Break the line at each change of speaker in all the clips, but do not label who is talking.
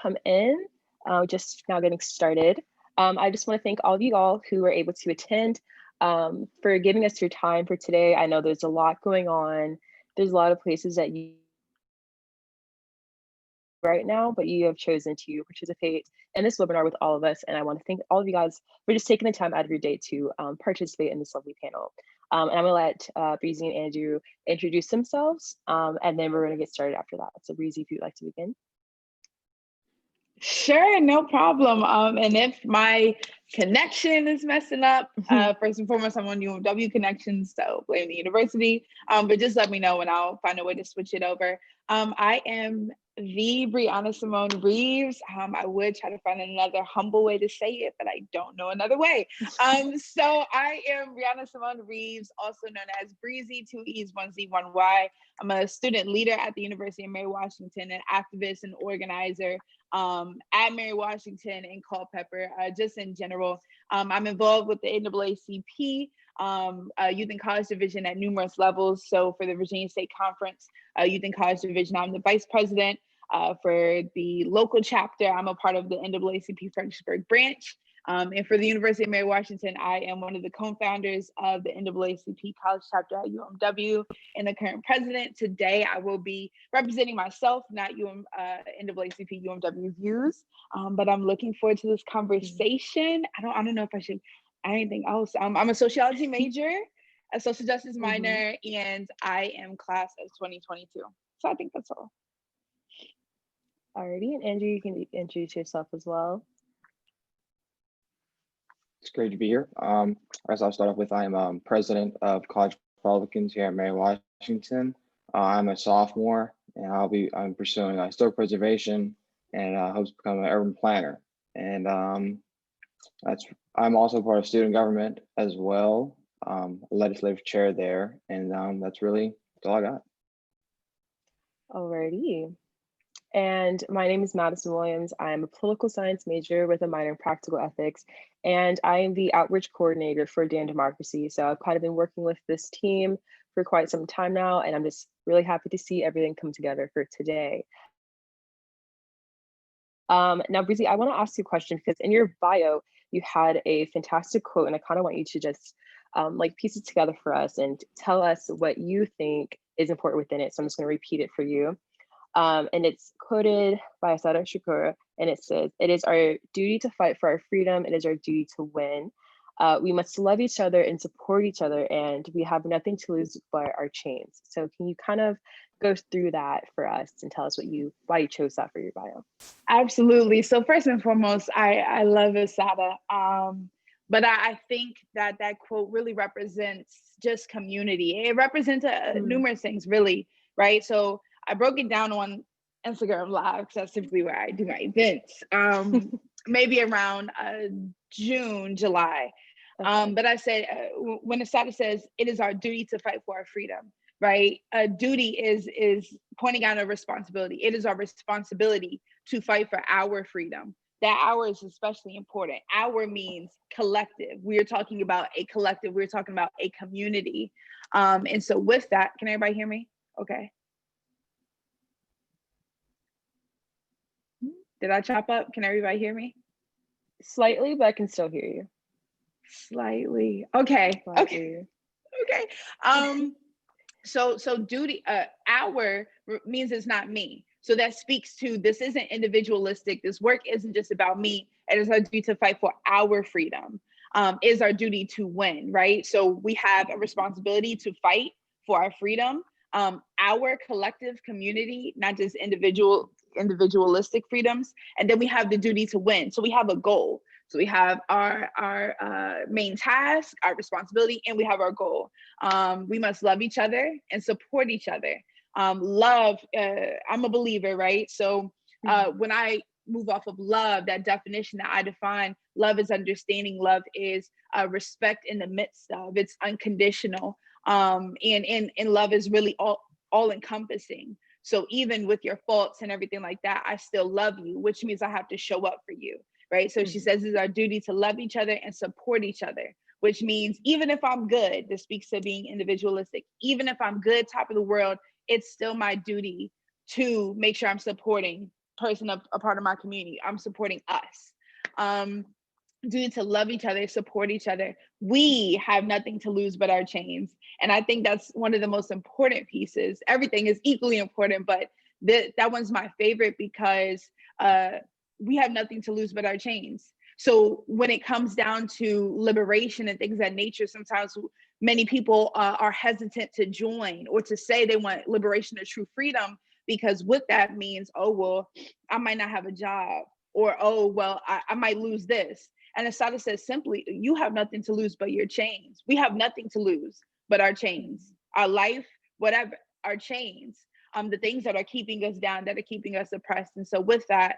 come in. Just now getting started. I just want to thank all of you all who were able to attend for giving us your time for today. I know there's a lot going on. There's a lot of places that you right now, but you have chosen to participate in this webinar with all of us. And I want to thank all of you guys for just taking the time out of your day to participate in this lovely panel. And I'm gonna let Breezy and Andrew introduce themselves, and then we're gonna get started after that. So Breezy, if you'd like to begin.
Sure, no problem. And if my connection is messing up, first and foremost, I'm on UMW connections, so blame the university. But just let me know and I'll find a way to switch it over. I am the Brianna Simone Reaves. I would try to find another humble way to say it, but I don't know another way. So I am Brianna Simone Reaves, also known as Breezy, 2 E's, 1 Z, 1 Y. I'm a student leader at the University of Mary Washington, an activist and organizer at Mary Washington and Culpeper, just in general. I'm involved with the NAACP Youth and College Division at numerous levels. So for the Virginia State Conference Youth and College Division, I'm the vice president. For the local chapter, I'm a part of the NAACP Fredericksburg branch. And for the University of Mary Washington, I am one of the co-founders of the NAACP College Chapter at UMW and the current president. Today, I will be representing myself, not NAACP UMW views, but I'm looking forward to this conversation. I don't know if I should add anything else. I'm a sociology major, a social justice minor, and I am class of 2022. So I think that's all.
Alrighty, and Andrew, you can introduce yourself as well.
It's great to be here. As I'll start off with, I'm president of College Republicans here at Mary Washington. I'm a sophomore, and I'm pursuing historic preservation and hope to become an urban planner. And I'm also part of student government as well, legislative chair there, and that's all I got.
Alrighty. And my name is Madison Williams. I'm a political science major with a minor in practical ethics, and I am the outreach coordinator for Dan Democracy. So I've kind of been working with this team for quite some time now, and I'm just really happy to see everything come together for today. Now, Breezy, I want to ask you a question because in your bio, you had a fantastic quote, and I kind of want you to just piece it together for us and tell us what you think is important within it. So I'm just going to repeat it for you. And it's quoted by Asada Shakur, and it says, "It is our duty to fight for our freedom. It is our duty to win. We must love each other and support each other, and we have nothing to lose but our chains." So can you kind of go through that for us and tell us why you chose that for your bio?
Absolutely. So first and foremost, I love Asada. But I think that quote really represents just community. It represents numerous things, really, right? So I broke it down on Instagram Live because that's typically where I do my events, maybe around June, July. Okay. But I said, when Asada says, it is our duty to fight for our freedom, right? Duty is pointing out a responsibility. It is our responsibility to fight for our freedom. That our is especially important. Our means collective. We are talking about a collective. We're talking about a community. And so with that, can everybody hear me? Okay. Did I chop up? Can everybody hear me?
Slightly, but I can still hear you.
Slightly. Okay.
Slightly.
Okay. So duty, our means it's not me. So that speaks to, this isn't individualistic. This work isn't just about me. It is our duty to fight for our freedom. Is our duty to win, right? So we have a responsibility to fight for our freedom, our collective community, not just individualistic freedoms. And then we have the duty to win. So we have a goal. So we have our main task, our responsibility, and we have our goal. We must love each other and support each other. Love, I'm a believer, right? So when I move off of love, that definition that I define, love is understanding, love is respect in the midst of, it's unconditional. And love is really all encompassing. So even with your faults and everything like that, I still love you, which means I have to show up for you, right? So she says it's our duty to love each other and support each other, which means even if I'm good, this speaks to being individualistic, even if I'm good, top of the world, it's still my duty to make sure I'm supporting person a part of my community. I'm supporting us. Due to love each other, support each other, we have nothing to lose but our chains. And I think that's one of the most important pieces. Everything is equally important, but that one's my favorite because we have nothing to lose but our chains. So when it comes down to liberation and things of that nature, sometimes many people are hesitant to join or to say they want liberation or true freedom, because what that means, oh, well, I might not have a job, or, oh, well, I might lose this. And Asada says simply, you have nothing to lose but your chains. We have nothing to lose but our chains, our life, whatever, our chains, the things that are keeping us down, that are keeping us oppressed. And so with that,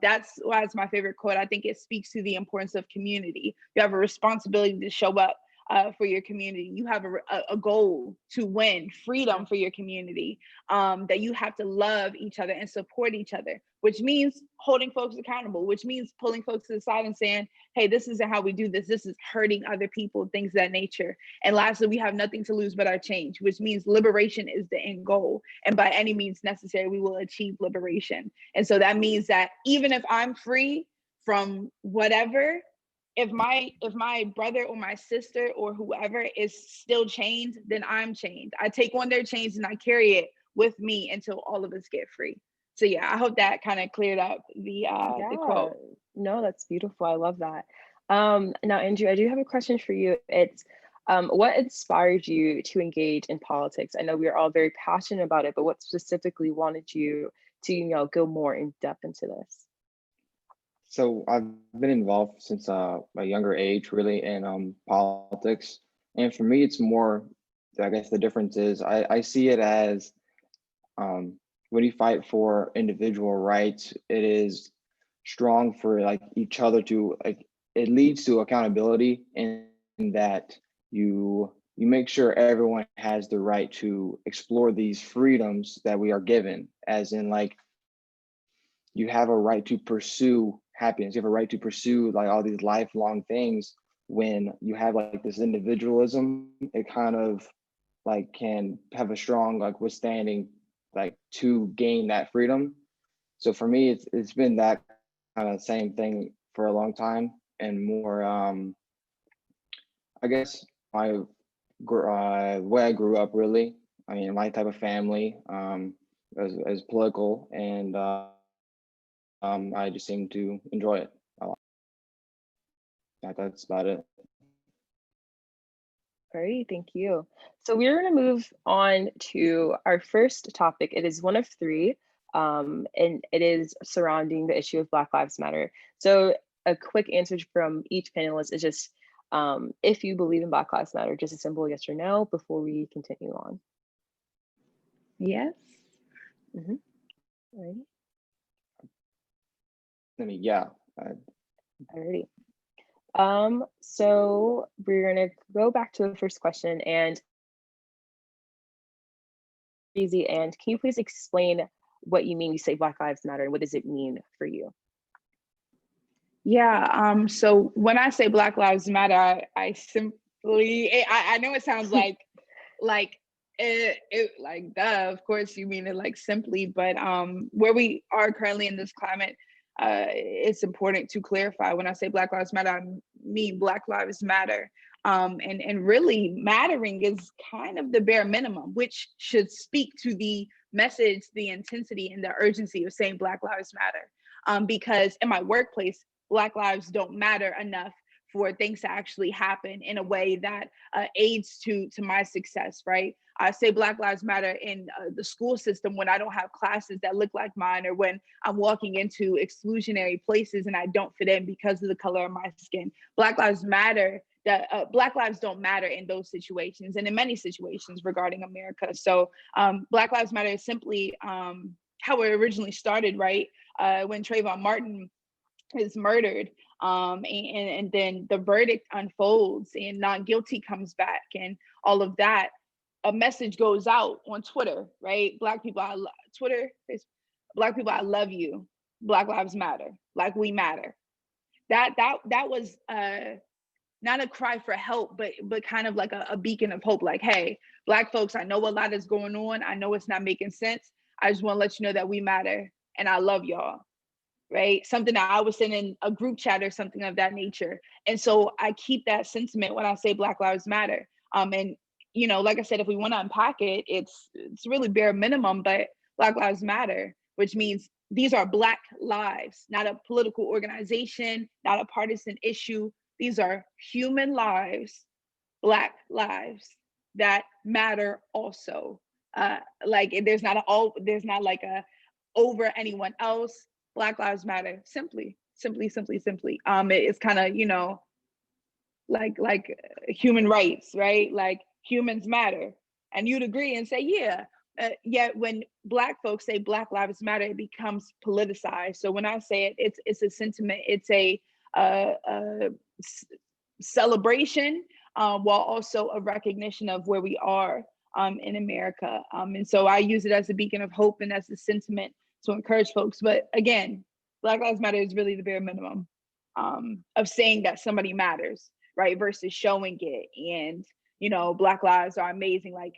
that's why it's my favorite quote. I think it speaks to the importance of community. You have a responsibility to show up for your community. You have a goal to win freedom for your community, that you have to love each other and support each other, which means holding folks accountable, which means pulling folks to the side and saying, hey, this isn't how we do this. This is hurting other people, things of that nature. And lastly, we have nothing to lose but our change, which means liberation is the end goal. And by any means necessary, we will achieve liberation. And so that means that even if I'm free from whatever, if my brother or my sister or whoever is still chained, then I'm chained. I take on their chains and I carry it with me until all of us get free. So yeah, I hope that kind of cleared up the quote.
No, that's beautiful. I love that. Now, Andrew, I do have a question for you. It's what inspired you to engage in politics? I know we are all very passionate about it, but what specifically wanted you to, go more in depth into this?
So I've been involved since a younger age, really, in politics. And for me, it's more, I guess the difference is I see it as when you fight for individual rights, it is strong for like each other to like, it leads to accountability, in that you make sure everyone has the right to explore these freedoms that we are given, as in like, you have a right to pursue happiness. You have a right to pursue like all these lifelong things. When you have like this individualism, it kind of like can have a strong like withstanding like to gain that freedom. So for me, it's been that kind of same thing for a long time, and more I guess my way I grew up, really. I mean, my type of family as political, and I just seem to enjoy it a lot. That's about it.
Great, thank you. So we're going to move on to our first topic. It is one of three, and it is surrounding the issue of Black Lives Matter. So a quick answer from each panelist is just if you believe in Black Lives Matter, just a simple yes or no before we continue on.
Yes.
Mm-hmm. All right.
I mean, yeah.
Alrighty. So we're gonna go back to the first question, and easy. And can you please explain what you mean you say Black Lives Matter, and what does it mean for you?
Yeah. So when I say Black Lives Matter, I simply, I know it sounds like it like duh, of course you mean it like simply, but where we are currently in this climate, it's important to clarify. When I say Black Lives Matter, I mean Black Lives Matter. And really mattering is kind of the bare minimum, which should speak to the message, the intensity, and the urgency of saying Black Lives Matter. Because in my workplace, Black lives don't matter enough for things to actually happen in a way that aids to my success, right? I say Black Lives Matter in the school system when I don't have classes that look like mine, or when I'm walking into exclusionary places and I don't fit in because of the color of my skin. Black Lives Matter, Black lives don't matter in those situations, and in many situations regarding America. So Black Lives Matter is simply how it originally started, right? When Trayvon Martin is murdered, and then the verdict unfolds and not guilty comes back and all of that. A message goes out on Twitter, right? Black people, Twitter, Facebook, Black people, I love you. Black Lives Matter. Like, we matter. That was not a cry for help, but kind of like a beacon of hope. Like, hey, Black folks, I know a lot is going on. I know it's not making sense. I just want to let you know that we matter. and I love y'all, right? Something that I was saying in a group chat or something of that nature. And so I keep that sentiment when I say Black Lives Matter. And you know, like I said, if we want to unpack it, it's really bare minimum, but Black Lives Matter, which means these are Black lives, not a political organization, not a partisan issue. These are human lives, Black lives that matter also. Like there's not like a over anyone else. Black Lives Matter. Simply. It's kind of, you know, like human rights, right? Like humans matter, and you'd agree and say, yeah. Yet when Black folks say Black Lives Matter, it becomes politicized. So when I say it, it's a sentiment. It's a celebration, while also a recognition of where we are in America. And so I use it as a beacon of hope and as a sentiment to encourage folks. But again, Black Lives Matter is really the bare minimum of saying that somebody matters, right? Versus showing it. And, you know, Black lives are amazing. Like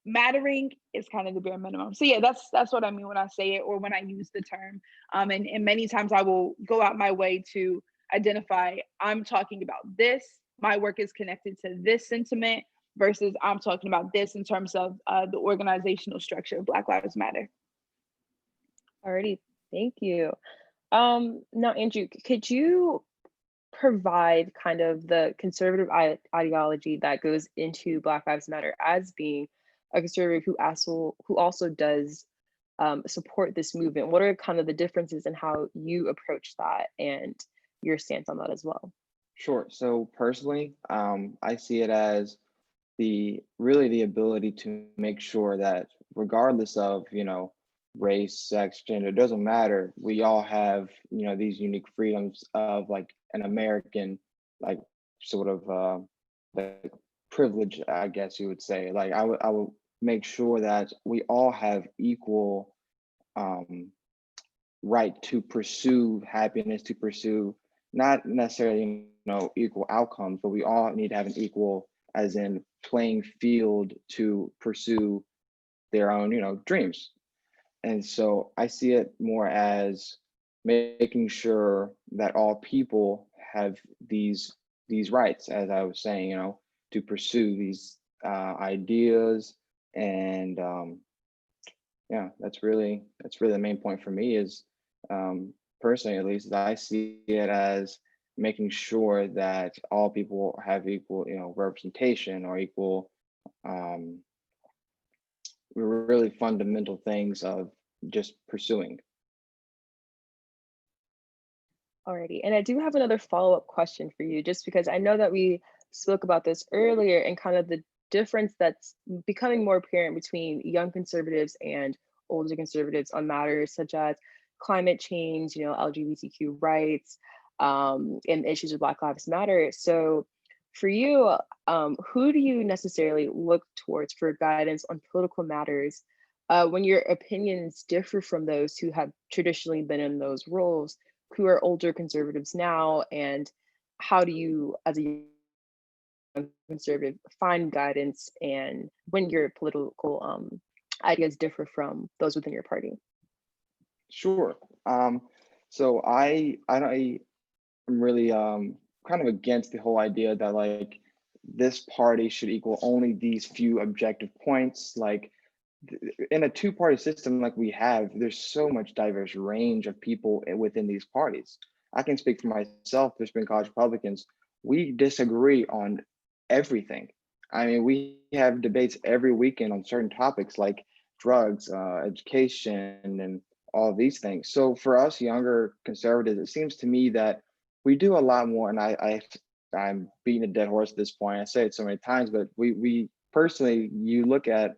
mattering is kind of the bare minimum. So yeah, that's what I mean when I say it or when I use the term. And many times I will go out my way to identify, I'm talking about this, my work is connected to this sentiment, versus I'm talking about this in terms of the organizational structure of Black Lives Matter.
Alrighty, thank you. Now, Andrew, could you provide kind of the conservative ideology that goes into Black Lives Matter as being a conservative who also does support this movement? What are kind of the differences in how you approach that and your stance on that as well?
Sure. So personally, I see it as really the ability to make sure that regardless of, you know, race, sex, gender, it doesn't matter. We all have, you know, these unique freedoms of like an American, like sort of like privilege, I guess you would say. Like I would make sure that we all have equal right to pursue happiness, to pursue not necessarily, you know, equal outcomes, but we all need to have an equal, as in playing field to pursue their own, you know, dreams. And so I see it more as making sure that all people have these rights, as I was saying, you know, to pursue these ideas. And yeah, that's really the main point for me is personally, at least, I see it as making sure that all people have equal, you know, representation or equal really fundamental things of just pursuing.
Alrighty, and I do have another follow-up question for you, just because I know that we spoke about this earlier and kind of the difference that's becoming more apparent between young conservatives and older conservatives on matters such as climate change, you know, LGBTQ rights, and issues of Black Lives Matter. So for you, who do you necessarily look towards for guidance on political matters when your opinions differ from those who have traditionally been in those roles, who are older conservatives now, and how do you, as a young conservative, find guidance and when your political ideas differ from those within your party?
Sure. So I'm really kind of against the whole idea that like this party should equal only these few objective points. Like in a two-party system like we have, there's so much diverse range of people within these parties. I can speak for myself, there's been college Republicans, we disagree on everything. I mean, we have debates every weekend on certain topics like drugs, education, and all of these things. So for us younger conservatives, it seems to me that we do a lot more, and I'm beating a dead horse at this point. I say it so many times, but we personally, you look at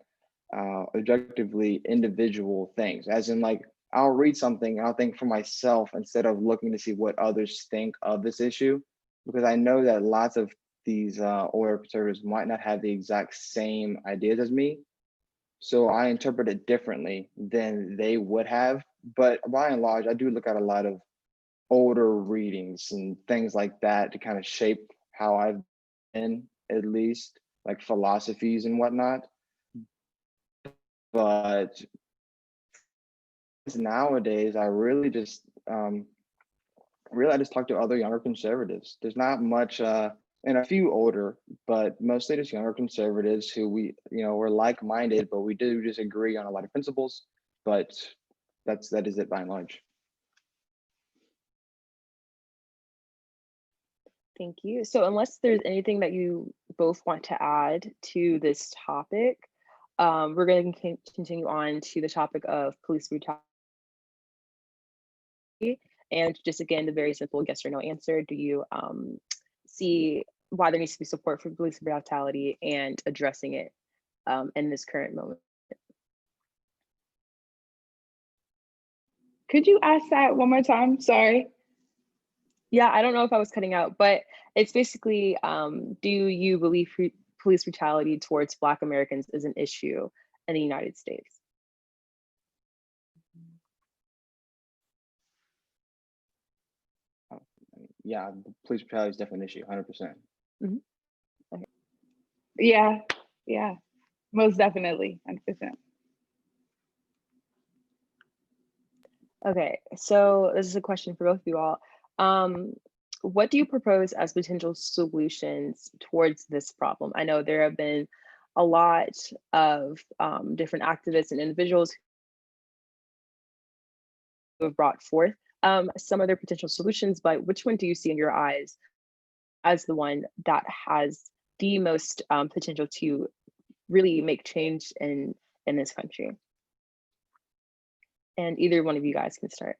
objectively individual things, as in like I'll read something and I'll think for myself instead of looking to see what others think of this issue, because I know that lots of these older conservatives might not have the exact same ideas as me. So I interpret it differently than they would have. But by and large, I do look at a lot of older readings and things like that to kind of shape how I've been, at least like philosophies and whatnot. But nowadays, I really just talk to other younger conservatives. There's not much, and a few older, but mostly just younger conservatives who we're like-minded, but we do disagree on a lot of principles. But that is it by and large.
Thank you. So unless there's anything that you both want to add to this topic, we're going to continue on to the topic of police brutality. And just again, the very simple yes or no answer. Do you see why there needs to be support for police brutality and addressing it in this current moment?
Could you ask that one more time? Sorry.
Yeah, I don't know if I was cutting out, but it's basically, do you believe police brutality towards Black Americans is an issue in the United States?
Yeah, police brutality is definitely an issue, 100%.
Mm-hmm. Okay.
Yeah, most definitely, 100%.
Okay, so this is a question for both of you all. What do you propose as potential solutions towards this problem? I know there have been a lot of different activists and individuals who have brought forth some of their potential solutions, but which one do you see in your eyes as the one that has the most potential to really make change in this country? And either one of you guys can start.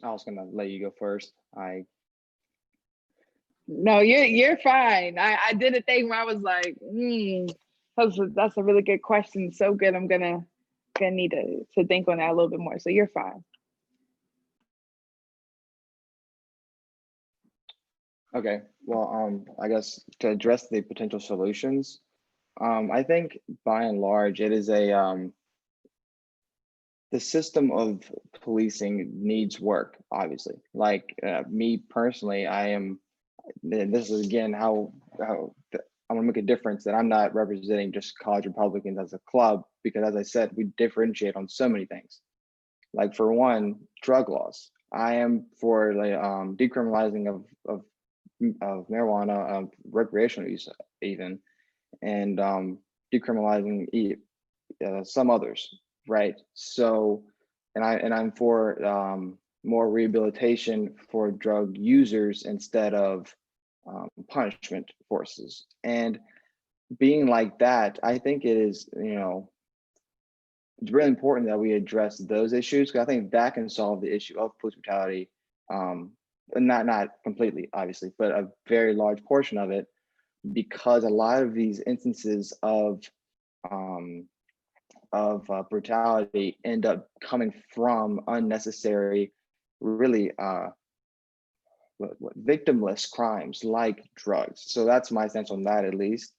I was gonna let you go first.
No, you're fine. I did a thing where I was like, that's a really good question. So good. I'm gonna need to think on that a little bit more. So you're fine.
Okay, well, I guess to address the potential solutions, I think by and large, it is the system of policing needs work, obviously. Like me personally, and this is again how I'm gonna make a difference that I'm not representing just college Republicans as a club, because as I said, we differentiate on so many things. Like for one, drug laws. I am for the decriminalizing of marijuana, recreational use even, and decriminalizing some others, right? So, and I'm for more rehabilitation for drug users instead of punishment forces. And being like that, I think it is, it's really important that we address those issues, because I think that can solve the issue of police brutality. Not completely, obviously, but a very large portion of it, because a lot of these instances of brutality end up coming from unnecessary, really victimless crimes like drugs. So that's my sense on that, at least.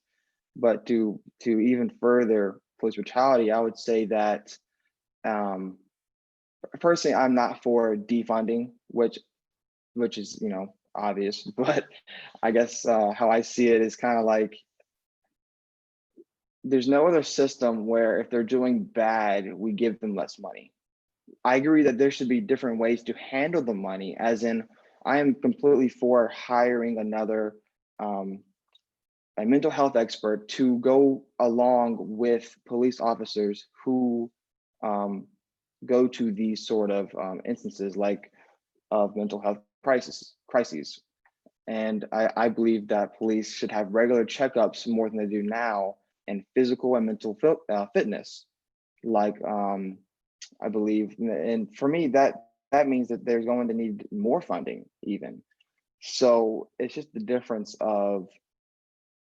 But to even further police brutality, I would say that personally, I'm not for defunding, which is obvious, but I guess how I see it is kind of like, there's no other system where if they're doing bad, we give them less money. I agree that there should be different ways to handle the money, as in I am completely for hiring another a mental health expert to go along with police officers who go to these sort of instances like of mental health crises. And I believe that police should have regular checkups more than they do now, and physical and mental fitness. Like I believe, and for me, that means that there's going to need more funding even. So it's just the difference of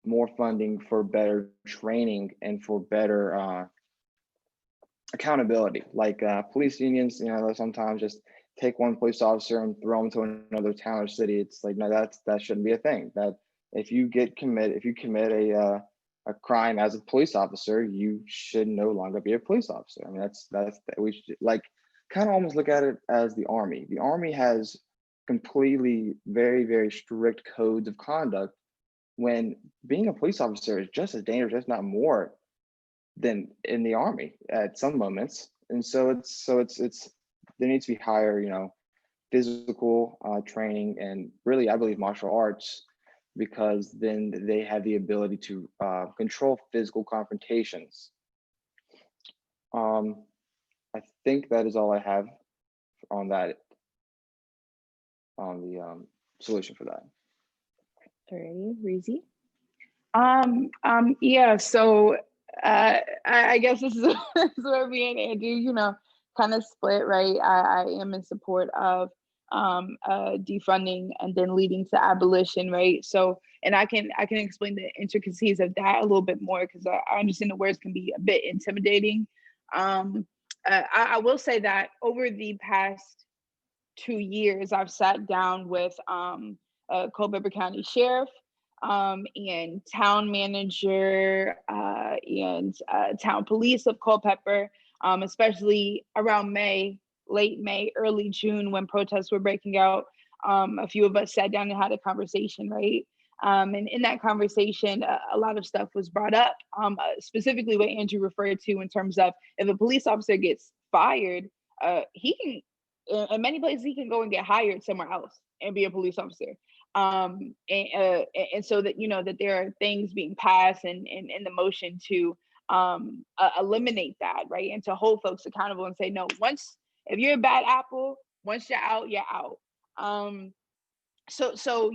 more funding for better training and for better accountability. Like police unions, they'll sometimes just take one police officer and throw them to another town or city. It's like, no, that shouldn't be a thing. That if you commit a crime as a police officer, you should no longer be a police officer. I mean, we should, like, kind of almost look at it as the Army. The Army has completely very, very strict codes of conduct, when being a police officer is just as dangerous, if not more, than in the Army at some moments. And so it's there needs to be higher, physical training, and really, I believe, martial arts, because then they have the ability to control physical confrontations. I think that is all I have on that, on the solution for that.
Alrighty, Reezy.
Yeah, so I guess this is, this is where me and Andrew, kind of split, right? I am in support of defunding and then leading to abolition, right? So, and I can explain the intricacies of that a little bit more, because I understand the words can be a bit intimidating. I will say that over the past 2 years, I've sat down with Culpeper County Sheriff, and town manager, and town police of Culpeper, especially around May, late May, early June, when protests were breaking out. A few of us sat down and had a conversation, right? And in that conversation, a lot of stuff was brought up, specifically what Andrew referred to in terms of, if a police officer gets fired, he can, in many places, he can go and get hired somewhere else and be a police officer. And so that, that there are things being passed and in the motion to eliminate that, right? And to hold folks accountable and say, no, if you're a bad apple, once you're out, you're out. So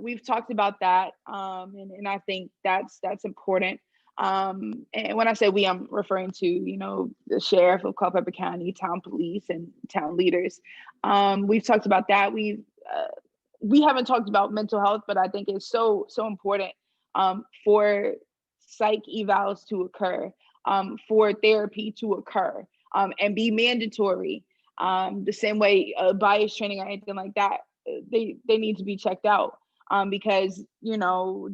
we've talked about that, and I think that's important. And when I say we, I'm referring to the sheriff of Culpeper County, town police, and town leaders. We've talked about that. We haven't talked about mental health, but I think it's so important for psych evals to occur, for therapy to occur, and be mandatory. The same way bias training or anything like that, they need to be checked out, because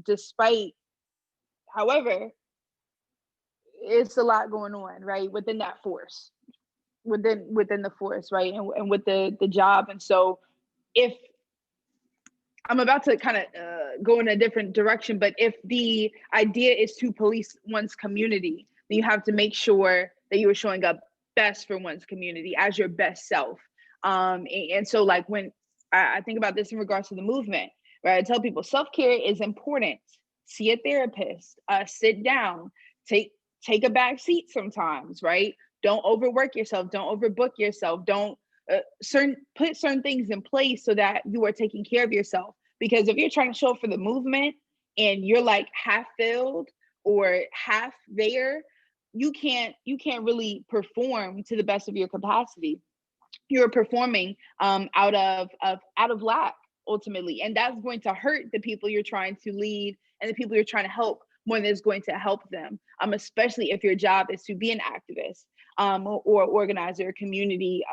despite, however, it's a lot going on, right, within that force, within the force, right, and with the job. And so if I'm about to kind of go in a different direction, but if the idea is to police one's community, then you have to make sure that you are showing up best for one's community as your best self. And so, like, when I think about this in regards to the movement, right, I tell people self-care is important. See a therapist, sit down, take a back seat sometimes, right? Don't overwork yourself, don't overbook yourself, don't put certain things in place so that you are taking care of yourself. Because if you're trying to show up for the movement and you're like half filled or half there, you can't really perform to the best of your capacity. You're performing out of lack, ultimately, and that's going to hurt the people you're trying to lead and the people you're trying to help more than it's going to help them. Especially if your job is to be an activist, or organizer, community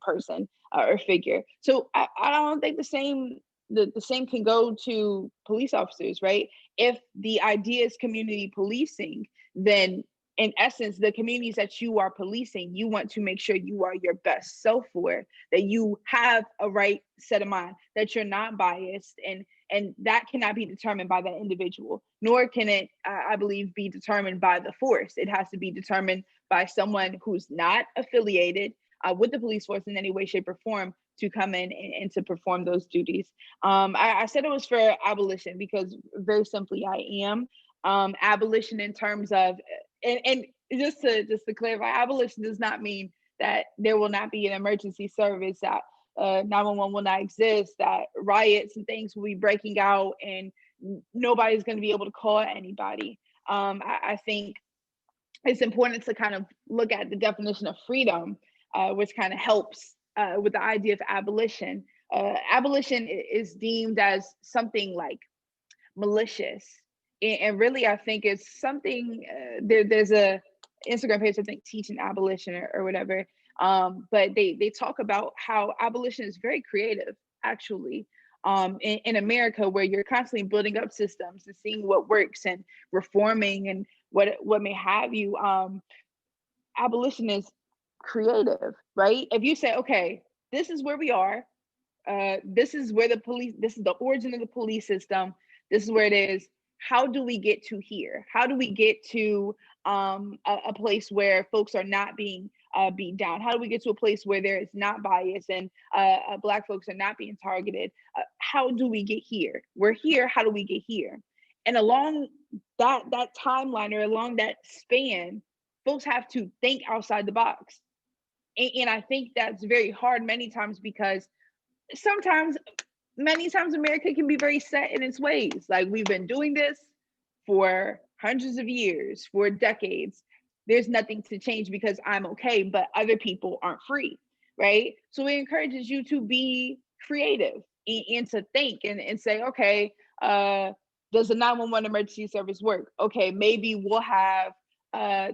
person, or figure. So I don't think the same can go to police officers, right? If the idea is community policing, then in essence, the communities that you are policing, you want to make sure you are your best self for, that you have a right set of mind, that you're not biased, and that cannot be determined by that individual, nor can it, I believe, be determined by the force. It has to be determined by someone who's not affiliated with the police force in any way, shape, or form to come in and to perform those duties. I said it was for abolition because very simply I am. Abolition in terms of, and just to clarify, abolition does not mean that there will not be an emergency service, that 911 will not exist, that riots and things will be breaking out and nobody's going to be able to call anybody. I think it's important to kind of look at the definition of freedom, which kind of helps with the idea of abolition. Abolition is deemed as something like malicious. And really, I think it's something, there's a Instagram page, I think, teaching abolition or whatever. But they talk about how abolition is very creative, actually, in America, where you're constantly building up systems and seeing what works and reforming and what may have you. Abolition is creative, right? If you say, okay, this is where we are, this is where the police, this is the origin of the police system, this is where it is. How do we get to here? How do we get to a place where folks are not being beat down? How do we get to a place where there is not bias and Black folks are not being targeted? How do we get here? We're here. How do we get here? And along that timeline, or along that span, folks have to think outside the box. And I think that's very hard many times, because many times America can be very set in its ways. Like, we've been doing this for hundreds of years, for decades. There's nothing to change because I'm okay, but other people aren't free, right? So it encourages you to be creative and to think and say, okay, does the 911 emergency service work? Okay, maybe we'll have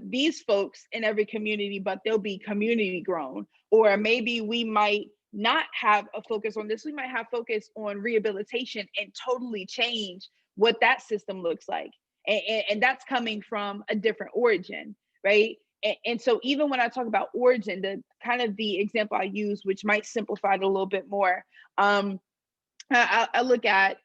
these folks in every community, but they'll be community grown. Or maybe we might not have a focus on this. We might have focus on rehabilitation and totally change what that system looks like. And that's coming from a different origin, right? And so even when I talk about origin, the example I use, which might simplify it a little bit more, I look at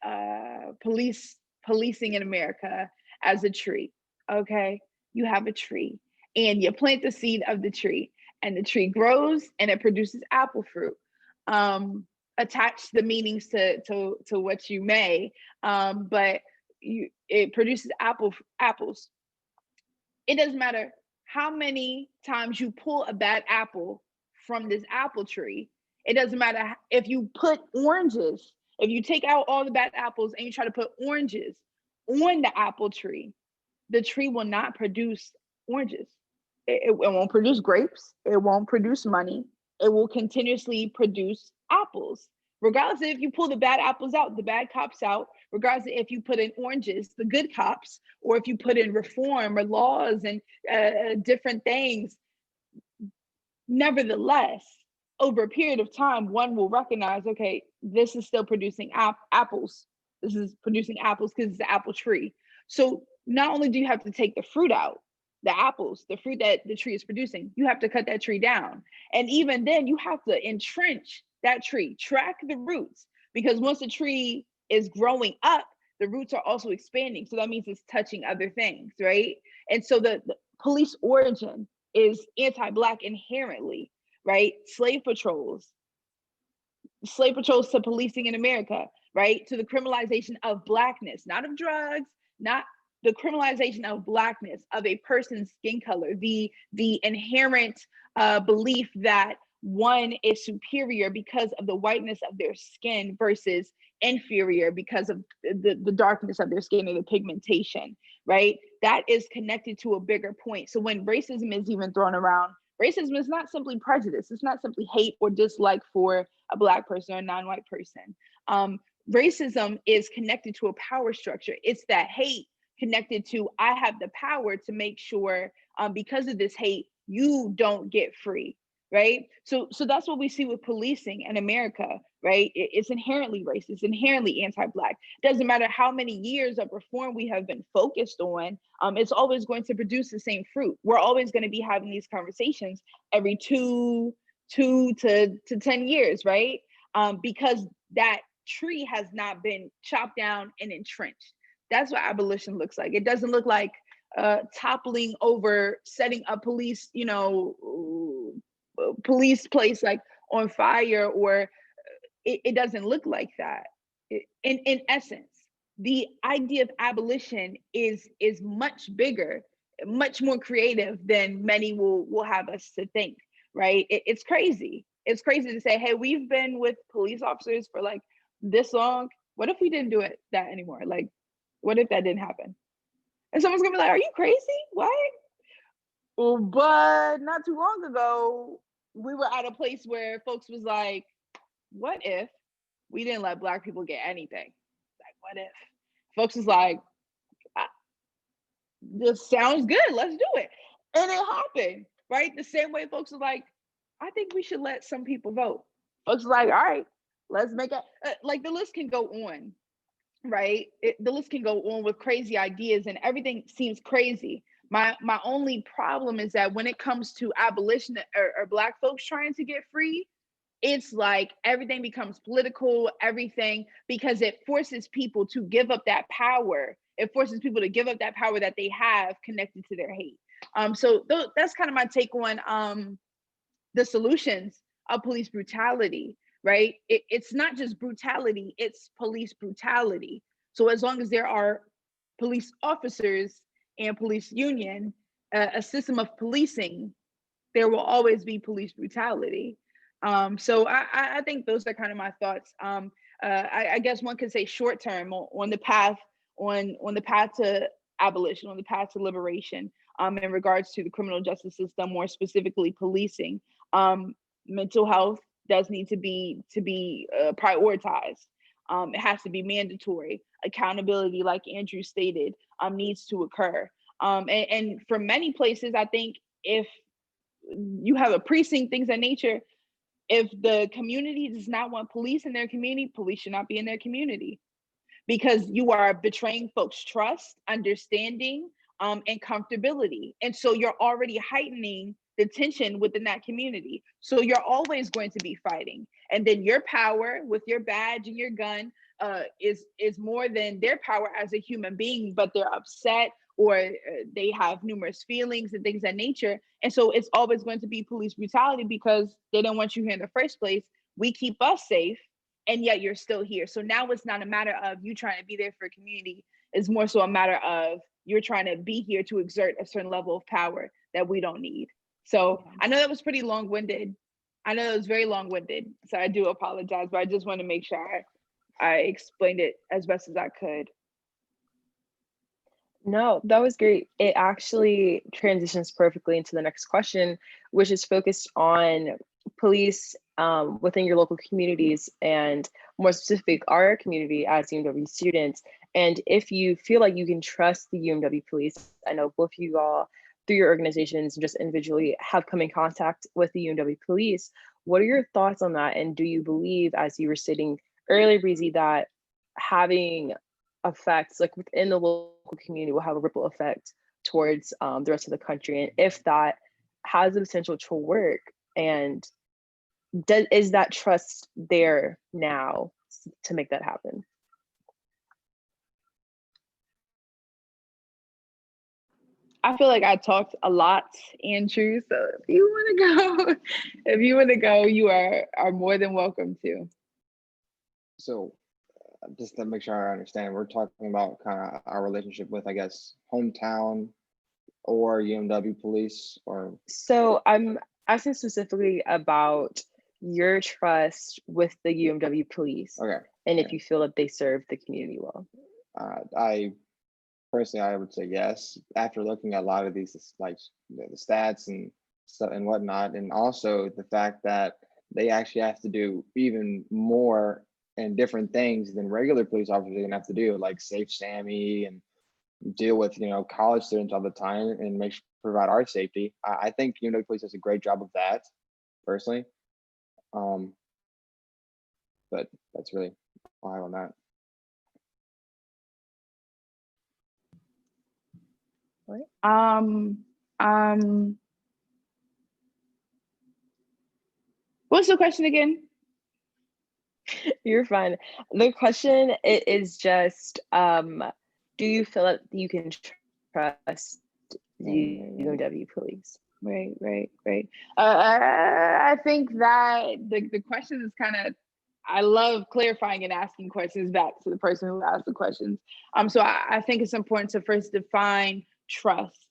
policing in America as a tree. Okay, you have a tree and you plant the seed of the tree, and the tree grows and it produces apple fruit. Attach the meanings to what you may, but it produces apples. It doesn't matter how many times you pull a bad apple from this apple tree. It doesn't matter if you put oranges, if you take out all the bad apples and you try to put oranges on the apple tree, the tree will not produce oranges. It won't produce grapes. It won't produce money. It will continuously produce apples. Regardless of if you pull the bad apples out, the bad cops out, regardless of if you put in oranges, the good cops, or if you put in reform or laws and different things. Nevertheless, over a period of time, one will recognize, okay, this is still producing apples. This is producing apples because it's an apple tree. So not only do you have to take the fruit out, the apples, the fruit that the tree is producing, you have to cut that tree down. And even then, you have to entrench that tree, track the roots, because once the tree is growing up, the roots are also expanding. So that means it's touching other things, right? And so the police origin is anti-Black inherently, right? Slave patrols to policing in America, right? To the criminalization of Blackness, not of drugs, not the criminalization of Blackness, of a person's skin color, the inherent belief that one is superior because of the whiteness of their skin versus inferior because of the darkness of their skin or the pigmentation, right? That is connected to a bigger point. So when racism is even thrown around, racism is not simply prejudice. It's not simply hate or dislike for a Black person or a non-white person. Racism is connected to a power structure. It's that hate connected to, I have the power to make sure because of this hate, you don't get free, right? So that's what we see with policing in America, right? It's inherently racist, inherently anti-Black. Doesn't matter how many years of reform we have been focused on, it's always going to produce the same fruit. We're always going to be having these conversations every two to 10 years, right? Because that tree has not been chopped down and entrenched. That's what abolition looks like. It doesn't look like toppling over, setting a police, police place like on fire, or it doesn't look like that. In essence, the idea of abolition is much bigger, much more creative than many will have us to think, right? It's crazy. It's crazy to say, hey, we've been with police officers for like this long. What if we didn't do that anymore? Like, what if that didn't happen? And someone's gonna be like, are you crazy? What? Well, but not too long ago, we were at a place where folks was like, what if we didn't let Black people get anything? Like, what if? Folks was like, this sounds good, let's do it. And it happened, right? The same way folks was like, I think we should let some people vote. Folks was like, all right, let's make it. Like, the list can go on, right? The list can go on with crazy ideas and everything seems crazy. My only problem is that when it comes to abolition or Black folks trying to get free, it's like everything becomes political, everything, because it forces people to give up that power. It forces people to give up that power that they have connected to their hate. So that's kind of my take on the solutions of police brutality, right? It's not just brutality, it's police brutality. So as long as there are police officers and police union, a system of policing, there will always be police brutality. So I think those are kind of my thoughts. I guess one could say short term on the path to abolition, on the path to liberation, in regards to the criminal justice system, more specifically policing. Mental health does need to be prioritized. It has to be mandatory. Accountability, like Andrew stated, needs to occur. And for many places, I think if you have a precinct, things of that nature, if the community does not want police in their community, police should not be in their community, because you are betraying folks' trust, understanding, and comfortability. And so you're already heightening the tension within that community. So you're always going to be fighting. And then your power with your badge and your gun is more than their power as a human being, but they're upset, or they have numerous feelings and things of that nature. And so it's always going to be police brutality because they don't want you here in the first place. We keep us safe, and yet you're still here. So now it's not a matter of you trying to be there for a community. It's more so a matter of you're trying to be here to exert a certain level of power that we don't need. So I know that was pretty long-winded. I know it was very long-winded, so I do apologize, but I just want to make sure I explained it as best as I could.
No, that was great. It actually transitions perfectly into the next question, which is focused on police within your local communities, and more specific, our community as UMW students. And if you feel like you can trust the UMW police, I know both of you all, through your organizations and just individually, have come in contact with the UMW police. What are your thoughts on that? And do you believe, as you were stating earlier, Breezy, that having effects like within the local community will have a ripple effect towards the rest of the country? And if that has the potential to work, and is that trust there now to make that happen?
I feel like I talked a lot, Andrew. So if you want to go, you are more than welcome to.
So just to make sure I understand, we're talking about kind of our relationship with, I guess, hometown or UMW police, or?
So I'm asking specifically about your trust with the UMW police.
Okay.
And if you feel that they serve the community well.
I personally, I would say yes, after looking at a lot of these, like the stats and stuff and whatnot, and also the fact that they actually have to do even more and different things than regular police officers are gonna have to do, like Safe Sammy and deal with, college students all the time and provide our safety. I think UMW police does a great job of that, personally. But that's really all I have on that.
What's the question again?
You're fine. The question is just, do you feel that you can trust the UMW police?
Right. I think that the question is kind of, I love clarifying and asking questions back to the person who asked the questions. So I think it's important to first define trust.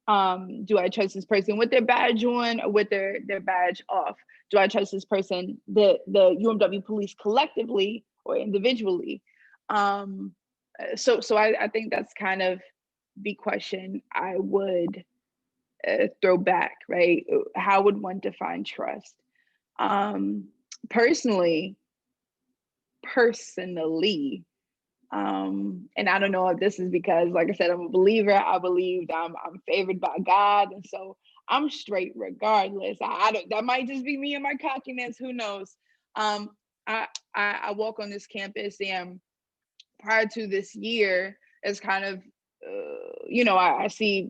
Do I trust this person with their badge on or with their badge off? Do I trust this person, the UMW police collectively or individually? So I think that's kind of the question I would throw back, right? How would one define trust? Personally, and I don't know if this is because, like I said, I'm a believer. I believe I'm favored by God, and so I'm straight regardless. I don't. That might just be me and my cockiness. Who knows? I walk on this campus, and prior to this year, as kind of I see,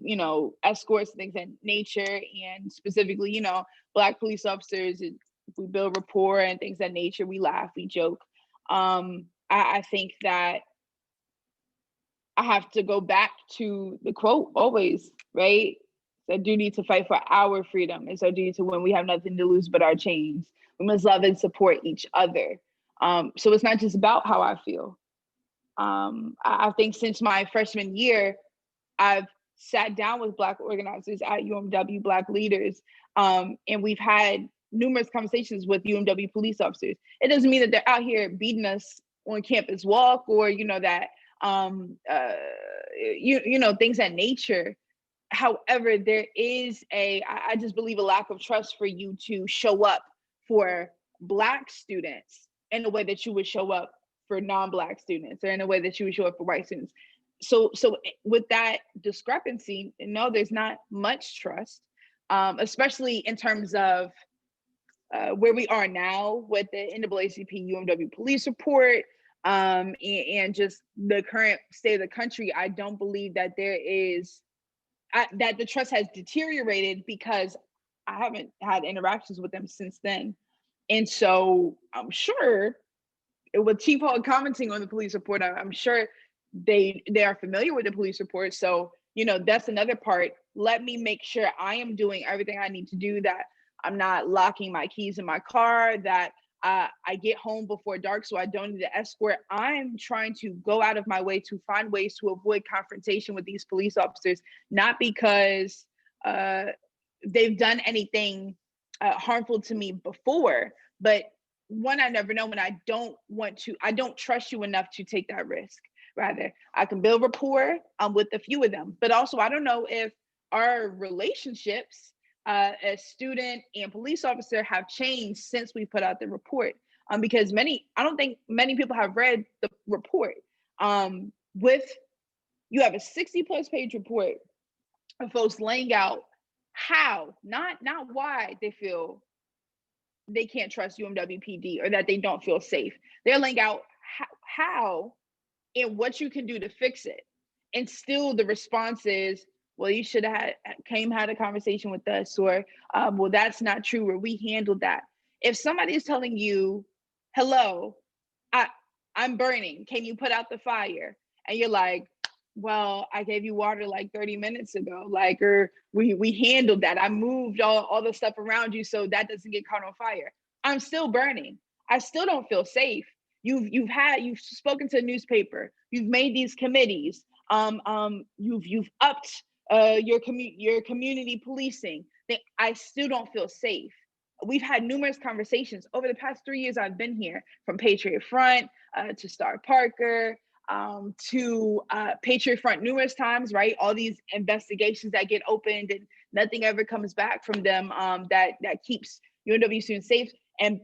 escorts, things of nature, and specifically, Black police officers, we build rapport and things of that nature. We laugh, we joke. I think that I have to go back to the quote always, right? It's our duty to fight for our freedom. It's our duty to win. We have nothing to lose but our chains. We must love and support each other. So it's not just about how I feel. I think since my freshman year, I've sat down with Black organizers at UMW, Black leaders, and we've had numerous conversations with UMW police officers. It doesn't mean that they're out here beating us on campus walk, or that things that nature. However, there is I just believe a lack of trust for you to show up for Black students in a way that you would show up for non-Black students, or in a way that you would show up for white students. So with that discrepancy, no, there's not much trust, especially in terms of where we are now with the NAACP UMW police report, and just the current state of the country. I don't believe that that the trust has deteriorated, because I haven't had interactions with them since then. And so I'm sure, with Chief Hall commenting on the police report, I'm sure they are familiar with the police report. So, that's another part. Let me make sure I am doing everything I need to do, that I'm not locking my keys in my car, that I get home before dark so I don't need to escort. I'm trying to go out of my way to find ways to avoid confrontation with these police officers, not because they've done anything harmful to me before, but one, I never know, and I don't trust you enough to take that risk. Rather, I can build rapport with a few of them, but also I don't know if our relationships as student and police officer have changed since we put out the report, because I don't think many people have read the report. You have a 60+ page report of folks laying out how, not why they feel they can't trust UMW PD or that they don't feel safe. They're laying out how and what you can do to fix it. And still the response is, well, you should have had a conversation with us, or well, that's not true, or we handled that. If somebody is telling you, hello, I'm burning, can you put out the fire? And you're like, well, I gave you water like 30 minutes ago, or we handled that. I moved all the stuff around you so that doesn't get caught on fire. I'm still burning. I still don't feel safe. You've spoken to a newspaper. You've made these committees. You've upped your community policing. I still don't feel safe. We've had numerous conversations over the past 3 years I've been here, from Patriot Front to Star Parker, to Patriot Front numerous times, right? All these investigations that get opened and nothing ever comes back from them, that keeps UNW students safe. And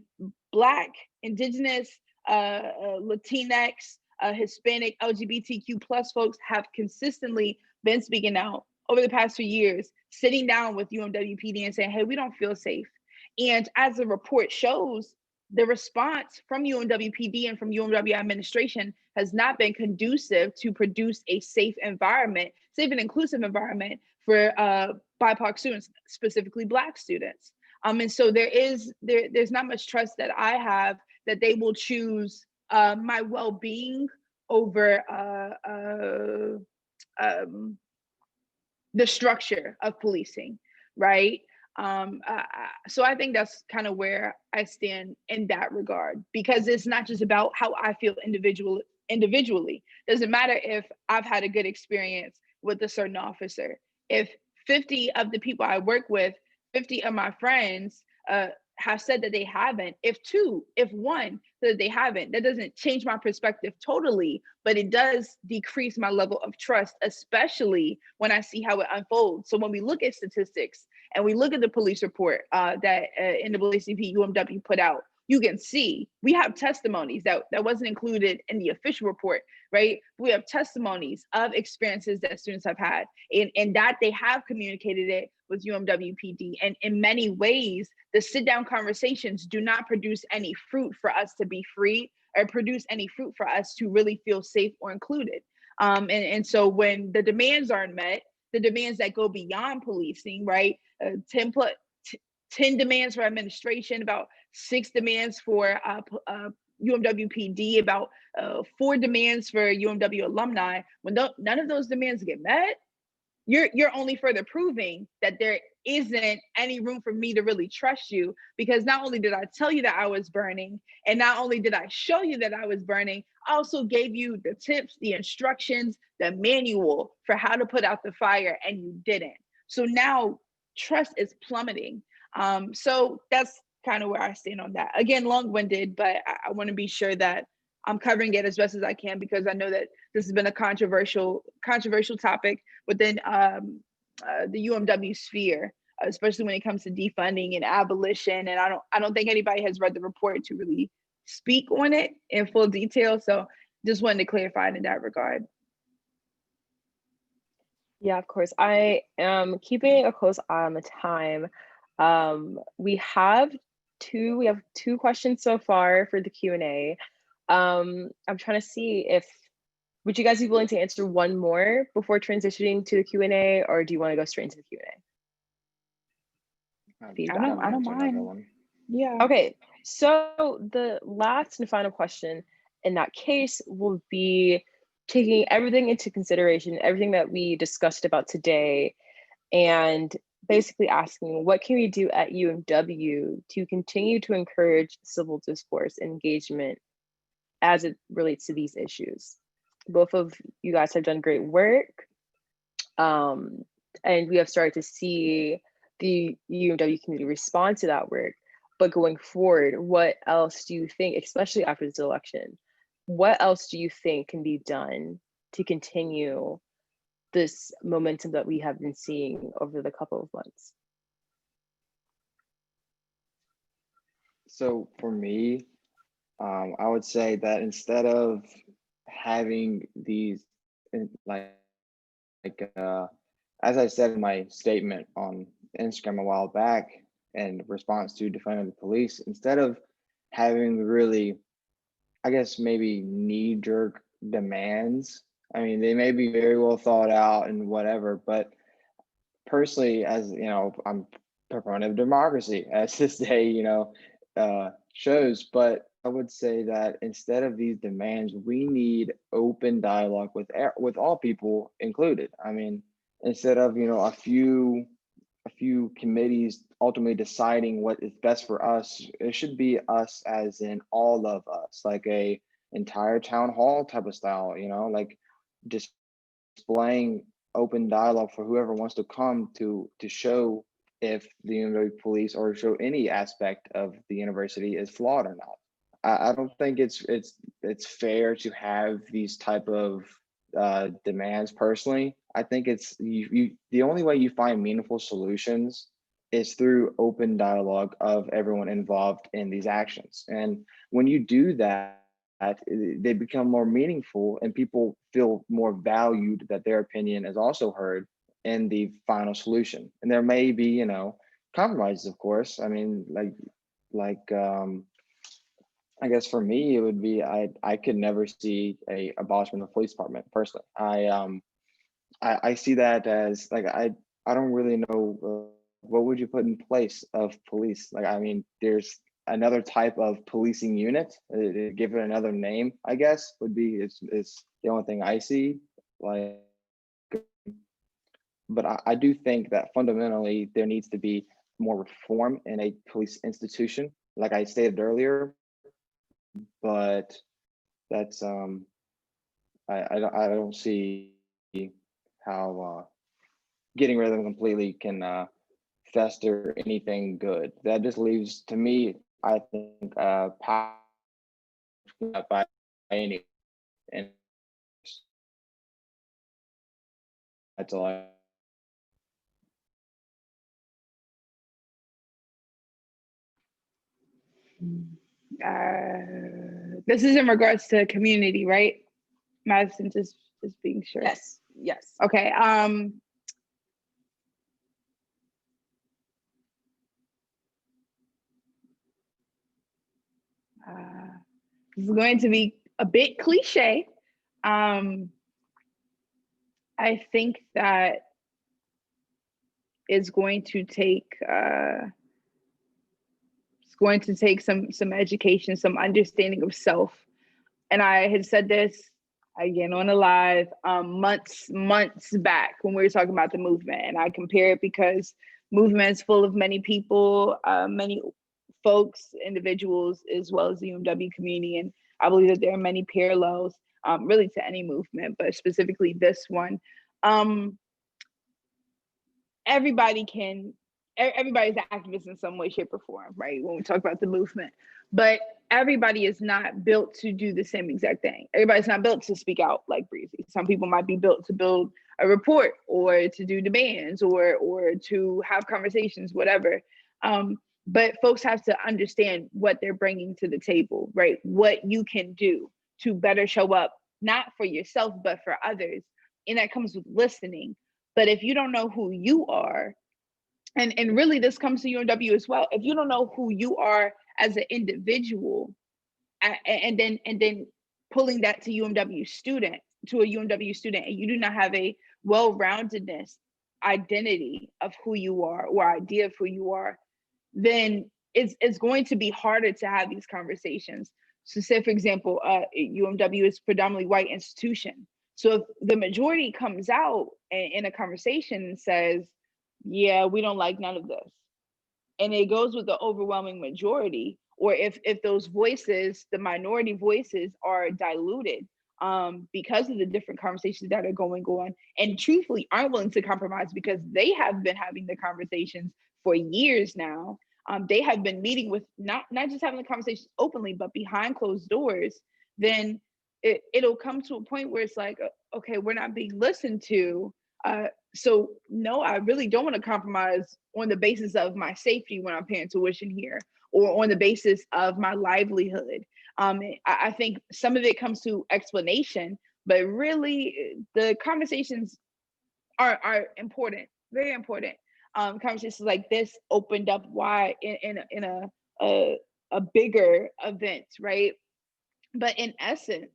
Black, Indigenous, Latinx, Hispanic, LGBTQ plus folks have consistently been speaking out over the past 2 years, sitting down with UMW PD and saying, hey, we don't feel safe. And as the report shows, the response from UMW PD and from UMW administration has not been conducive to produce a safe and inclusive environment for BIPOC students, specifically Black students. And so there's not much trust that I have that they will choose my well-being over the structure of policing, right? So I think that's kind of where I stand in that regard, because it's not just about how I feel individually. Doesn't matter if I've had a good experience with a certain officer. If 50 of the people I work with, 50 of my friends have said that they haven't, if one said that they haven't, that doesn't change my perspective totally, but it does decrease my level of trust, especially when I see how it unfolds. So when we look at statistics and we look at the police report that NAACP UMW put out, you can see we have testimonies that wasn't included in the official report, right? We have testimonies of experiences that students have had, and that they have communicated it with UMW PD. And in many ways, the sit-down conversations do not produce any fruit for us to be free, or produce any fruit for us to really feel safe or included. And so when the demands aren't met, the demands that go beyond policing, right? 10 demands for administration, about 6 demands for UMWPD, about 4 demands for UMW alumni. When none of those demands get met, you're only further proving that there isn't any room for me to really trust you, because not only did I tell you that I was burning, and not only did I show you that I was burning, I also gave you the tips, the instructions, the manual for how to put out the fire, and you didn't. So now trust is plummeting. So that's kind of where I stand on that. Again, long-winded, but I want to be sure that I'm covering it as best as I can, because I know that this has been a controversial topic within the UMW sphere, especially when it comes to defunding and abolition. And I don't think anybody has read the report to really speak on it in full detail. So just wanted to clarify it in that regard.
Yeah, of course. I am keeping a close eye on the time. We have two questions so far for the Q&A. I'm trying to see if, would you guys be willing to answer one more before transitioning to the Q&A, or do you want to go straight into the Q&A?
I don't mind. Yeah.
Okay, so the last and final question in that case will be taking everything into consideration, everything that we discussed about today, and basically asking, what can we do at UMW to continue to encourage civil discourse and engagement as it relates to these issues? Both of you guys have done great work, and we have started to see the UMW community respond to that work. But going forward, what else do you think, especially after this election, what else do you think can be done to continue this momentum that we have been seeing over the couple of months?
So for me, I would say that instead of having these, as I said in my statement on Instagram a while back in response to defunding the police, instead of having really, I guess, maybe knee-jerk demands, I mean, they may be very well thought out and whatever, but personally, as you know, I'm a proponent of democracy, as this day, shows. But I would say that instead of these demands, we need open dialogue with all people included. I mean, instead of a few committees ultimately deciding what is best for us, it should be us, as in all of us, like a entire town hall type of style. Like just displaying open dialogue for whoever wants to come to show if the UMW police or show any aspect of the university is flawed or not. I don't think it's fair to have these type of demands. Personally, I think it's the only way you find meaningful solutions is through open dialogue of everyone involved in these actions. And when you do that, they become more meaningful and people feel more valued, that their opinion is also heard in the final solution. And there may be, compromises, of course. I mean, I guess for me, it would be, I could never see a abolishment of the police department personally. I see that as like, I don't really know what would you put in place of police. Like, I mean, there's another type of policing unit, give it another name, I guess, would be, it's the only thing I see. Like, but I do think that fundamentally there needs to be more reform in a police institution, like I stated earlier. But that's I don't see how getting rid of them completely can fester anything good. That just leaves, to me, I think, power by any, and that's all I.
This is in regards to community, right? Madison, just being sure.
Yes.
Okay. This is going to be a bit cliche, I think that it's going to take some education, some understanding of self. And I had said this again on a live months back when we were talking about the movement, and I compare it because movement is full of many people, many folks, individuals, as well as the UMW community, and I believe that there are many parallels really to any movement, but specifically this one. Everybody's an activist in some way, shape, or form, right? When we talk about the movement, but everybody is not built to do the same exact thing. Everybody's not built to speak out like Breezy. Some people might be built to build a report or to do demands or to have conversations, whatever. But folks have to understand what they're bringing to the table, right? What you can do to better show up, not for yourself, but for others. And that comes with listening. But if you don't know who you are, and really this comes to UMW as well, if you don't know who you are as an individual, and then pulling that to a UMW student, and you do not have a well-roundedness identity of who you are or idea of who you are, then it's going to be harder to have these conversations. So say, for example, UMW is predominantly white institution. So if the majority comes out in a conversation and says, yeah, we don't like none of this, and it goes with the overwhelming majority, or if those voices, the minority voices, are diluted because of the different conversations that are going on, and truthfully aren't willing to compromise because they have been having the conversations for years now. They have been meeting with not just having the conversations openly, but behind closed doors. Then it'll come to a point where it's like, okay, we're not being listened to. So no, I really don't want to compromise on the basis of my safety when I'm paying tuition here, or on the basis of my livelihood. I think some of it comes to explanation, but really the conversations are important, very important. Conversations like this opened up why in a bigger event, right? But in essence,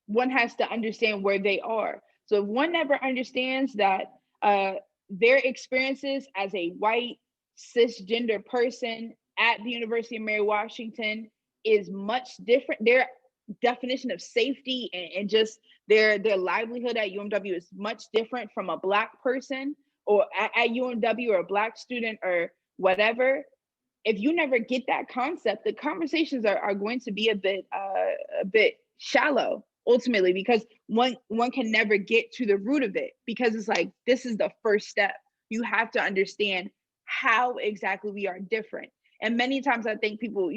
one has to understand where they are. So if one never understands that their experiences as a white cisgender person at the University of Mary Washington is much different, their definition of safety and just their livelihood at UMW is much different from a Black person or at UMW, or a Black student or whatever. If you never get that concept, the conversations are going to be a bit shallow ultimately, because one can never get to the root of it, because it's like, this is the first step. You have to understand how exactly we are different. And many times I think people,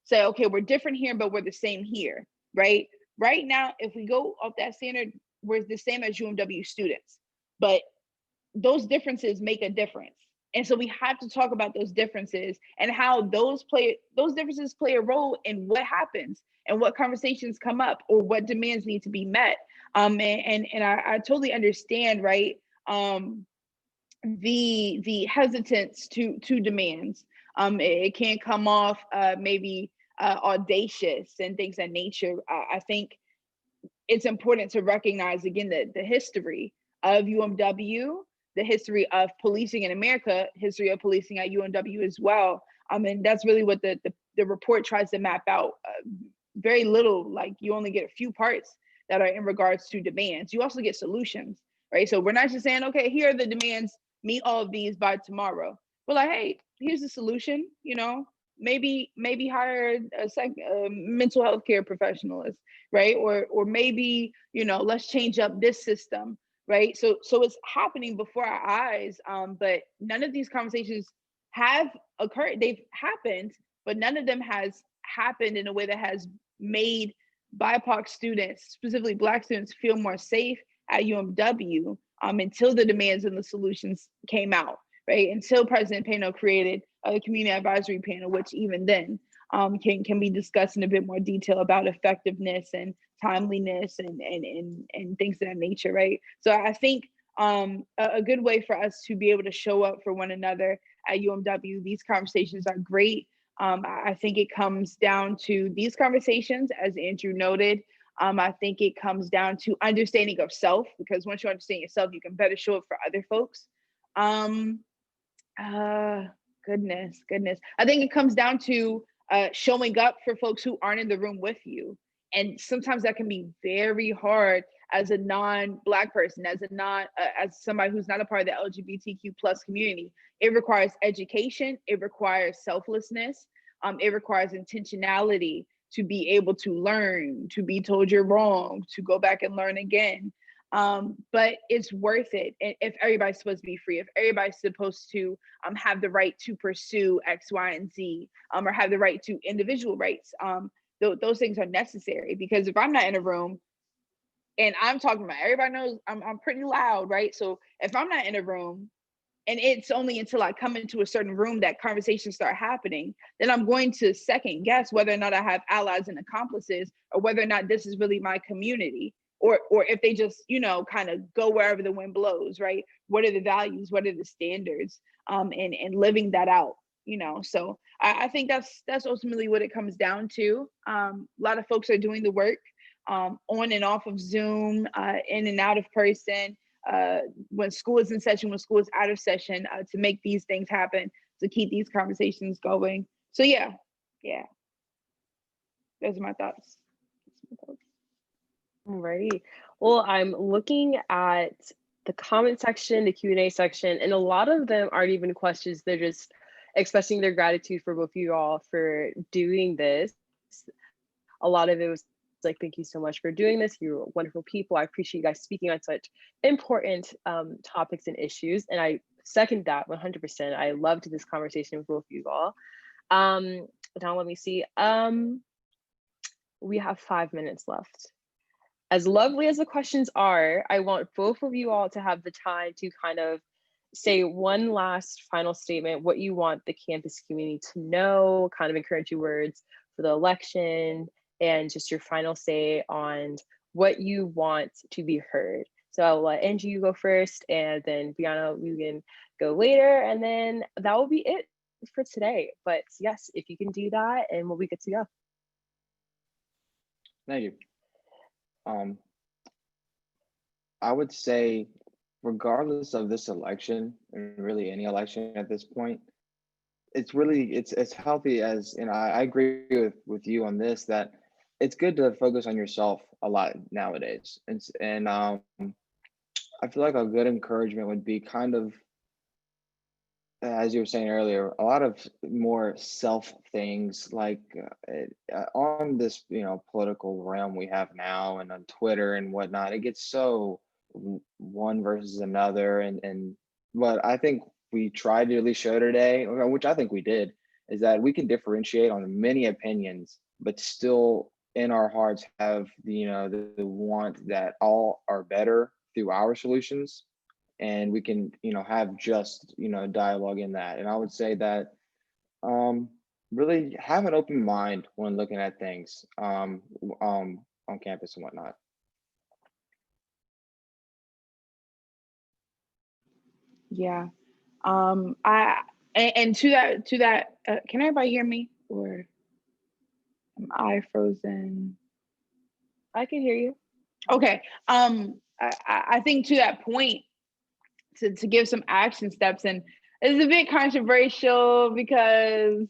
say, okay, we're different here, but we're the same here, right? Right now, if we go off that standard, we're the same as UMW students, but those differences make a difference. And so we have to talk about those differences and how those differences play a role in what happens and what conversations come up or what demands need to be met. And I totally understand, right? The hesitance to demands. It can come off maybe audacious and things of nature. I think it's important to recognize again the history of UMW, the history of policing in America, history of policing at UMW as well. And that's really what the report tries to map out. Very little, like you only get a few parts that are in regards to demands. You also get solutions, right? So we're not just saying, okay, here are the demands, meet all of these by tomorrow. We're like, hey, here's the solution, maybe hire a mental health care professionalist, right? Or maybe, let's change up this system, right? So it's happening before our eyes, but none of these conversations have occurred. They've happened, but none of them has happened in a way that has made BIPOC students, specifically Black students, feel more safe at UMW until the demands and the solutions came out, right? Until President Pano created a community advisory panel, which even then can be discussed in a bit more detail about effectiveness and timeliness and things of that nature, right? So I think a good way for us to be able to show up for one another at UMW, these conversations are great. I think it comes down to these conversations, as Andrew noted, I think it comes down to understanding of self, because once you understand yourself, you can better show it for other folks. Goodness. I think it comes down to showing up for folks who aren't in the room with you. And sometimes that can be very hard as a non-Black person, as somebody who's not a part of the LGBTQ plus community. It requires education, it requires selflessness, it requires intentionality to be able to learn, to be told you're wrong, to go back and learn again. But it's worth it if everybody's supposed to be free, if everybody's supposed to have the right to pursue X, Y, and Z, or have the right to individual rights. Those things are necessary, because if I'm not in a room and I'm talking about, everybody knows I'm pretty loud, right? So if I'm not in a room, and it's only until I come into a certain room that conversations start happening, then I'm going to second guess whether or not I have allies and accomplices, or whether or not this is really my community, or if they just, kind of go wherever the wind blows, right? What are the values? What are the standards? And living that out, So I think that's ultimately what it comes down to. A lot of folks are doing the work on and off of Zoom, in and out of person. When school is in session, when school is out of session, to make these things happen, to keep these conversations going. So yeah, those are my thoughts.
Alrighty. Well, I'm looking at the comment section, the Q&A section, and a lot of them aren't even questions. They're just expressing their gratitude for both of you all for doing this. A lot of it was like, thank you so much for doing this. You're wonderful people. I appreciate you guys speaking on such important topics and issues. And I second that 100%. I loved this conversation with both of you all. Now let me see. We have 5 minutes left. As lovely as the questions are, I want both of you all to have the time to kind of say one last final statement, what you want the campus community to know, kind of encouraging words for the election, and just your final say on what you want to be heard. So I'll let Angie, you go first, and then Brianna, you can go later, and then that will be it for today. But yes, if you can do that, and we'll be good to go.
Thank you. I would say, regardless of this election, and really any election at this point, it's really, it's healthy as, and I agree with you on this, that it's good to focus on yourself a lot nowadays. And I feel like a good encouragement would be kind of, as you were saying earlier, a lot of more self things, like on this, political realm we have now, and on Twitter and whatnot, it gets so one versus another. And what I think we tried to at least show today, which I think we did, is that we can differentiate on many opinions, but still in our hearts have the want that all are better through our solutions. And we can, have just, dialogue in that. And I would say that really have an open mind when looking at things on campus and whatnot.
Yeah. And to that, can everybody hear me, or am I frozen?
I can hear you.
Okay. I think to that point, to give some action steps, and it's a bit controversial because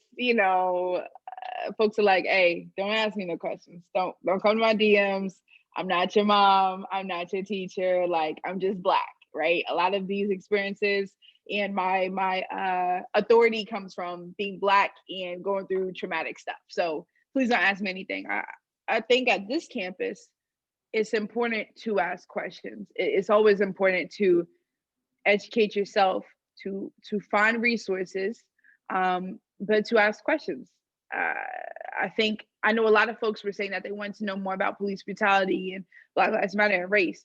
folks are like, hey, don't ask me no questions, don't come to my DMs, I'm not your mom, I'm not your teacher, like, I'm just Black, right? A lot of these experiences and my authority comes from being Black and going through traumatic stuff. So please don't ask me anything. I think at this campus, it's important to ask questions. It's always important to educate yourself, to find resources, but to ask questions. I know a lot of folks were saying that they want to know more about police brutality and Black Lives Matter and race.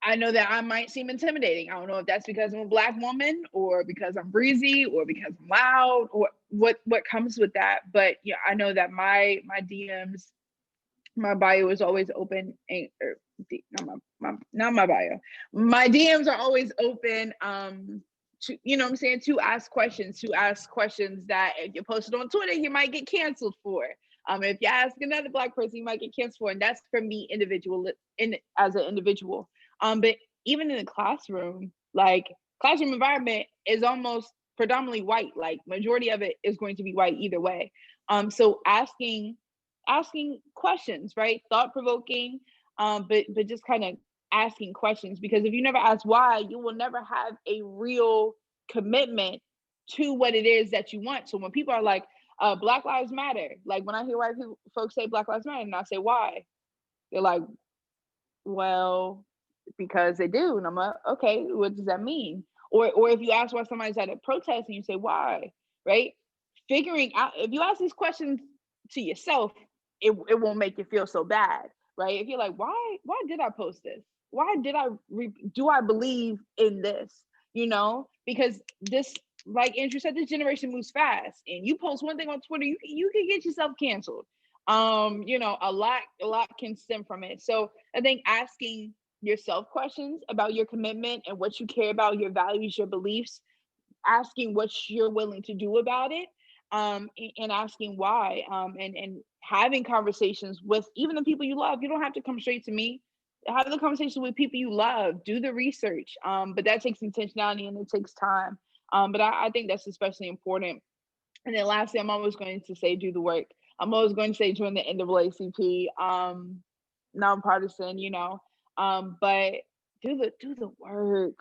I know that I might seem intimidating. I don't know if that's because I'm a Black woman, or because I'm breezy, or because I'm loud, or what comes with that. But yeah, I know that my DMs, my bio is always open, and not my bio. My DMs are always open to, to ask questions that if you post it on Twitter, you might get canceled for. If you ask another Black person, you might get canceled for, and that's for me as an individual. But even in the classroom, like classroom environment is almost predominantly white, like majority of it is going to be white either way. So asking questions, right? Thought-provoking, but just kind of asking questions, because if you never ask why, you will never have a real commitment to what it is that you want. So when people are like, Black Lives Matter, like when I hear white folks say Black Lives Matter and I say why, they're like, well, because they do. And I'm like, okay, what does that mean? Or if you ask why somebody's at a protest and you say why, right? Figuring out, if you ask these questions to yourself, it won't make you feel so bad, right? If you're like, why did I post this? Why did do I believe in this? You know, because this, like Andrew said, this generation moves fast, and you post one thing on Twitter, you can get yourself canceled. You know, a lot can stem from it. So I think asking yourself questions about your commitment and what you care about, your values, your beliefs, asking what you're willing to do about it, and asking why, and having conversations with even the people you love. You don't have to come straight to me. Have the conversation with people you love. Do the research, but that takes intentionality and it takes time. But I think that's especially important. And then lastly, I'm always going to say do the work. I'm always going to say join the NAACP, nonpartisan, you know, but do the work.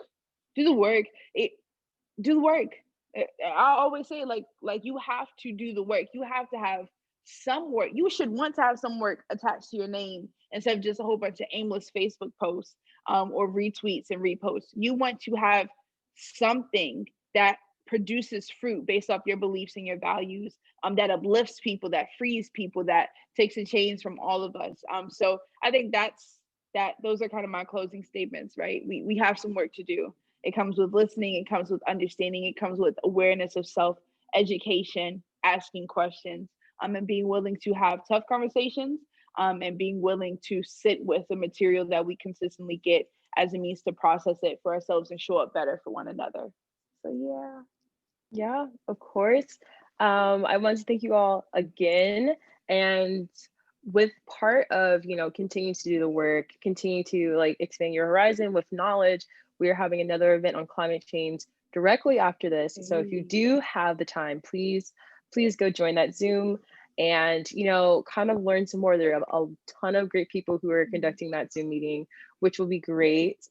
Do the work. Do the work. I always say, like you have to do the work. You have to have some work. You should want to have some work attached to your name instead of just a whole bunch of aimless Facebook posts, or retweets and reposts. You want to have something that produces fruit based off your beliefs and your values, that uplifts people, that frees people, that takes a change from all of us. So I think those are kind of my closing statements, right? We have some work to do. It comes with listening, it comes with understanding, it comes with awareness of self, education, asking questions, and being willing to have tough conversations, and being willing to sit with the material that we consistently get as a means to process it for ourselves and show up better for one another. So yeah.
Yeah, of course. I want to thank you all again. And with part of, continue to do the work, continue to like expand your horizon with knowledge, we are having another event on climate change directly after this. So if you do have the time, please go join that Zoom and, kind of learn some more. There are a ton of great people who are conducting that Zoom meeting, which will be great.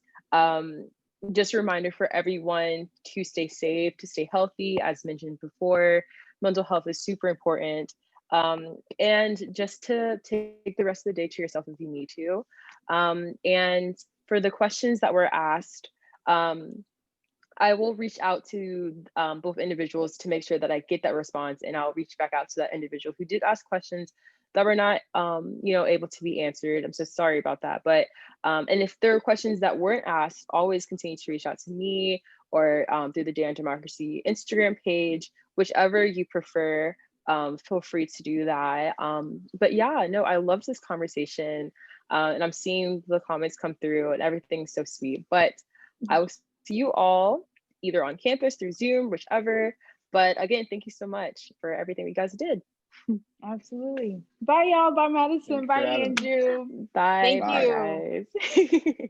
Just a reminder for everyone to stay safe, to stay healthy. As mentioned before, mental health is super important. And just to take the rest of the day to yourself if you need to. And for the questions that were asked, I will reach out to both individuals to make sure that I get that response, and I'll reach back out to that individual who did ask questions that were not, able to be answered. I'm so sorry about that. But, and if there are questions that weren't asked, always continue to reach out to me or through the Day on Democracy Instagram page, whichever you prefer. Feel free to do that. But yeah, no, I love this conversation, and I'm seeing the comments come through and everything's so sweet. But I will see you all either on campus, through Zoom, whichever. But again, thank you so much for everything you guys did.
Absolutely. Bye, y'all. Bye, Madison. Bye, Andrew.
Bye.
Thank you.
Bye, guys.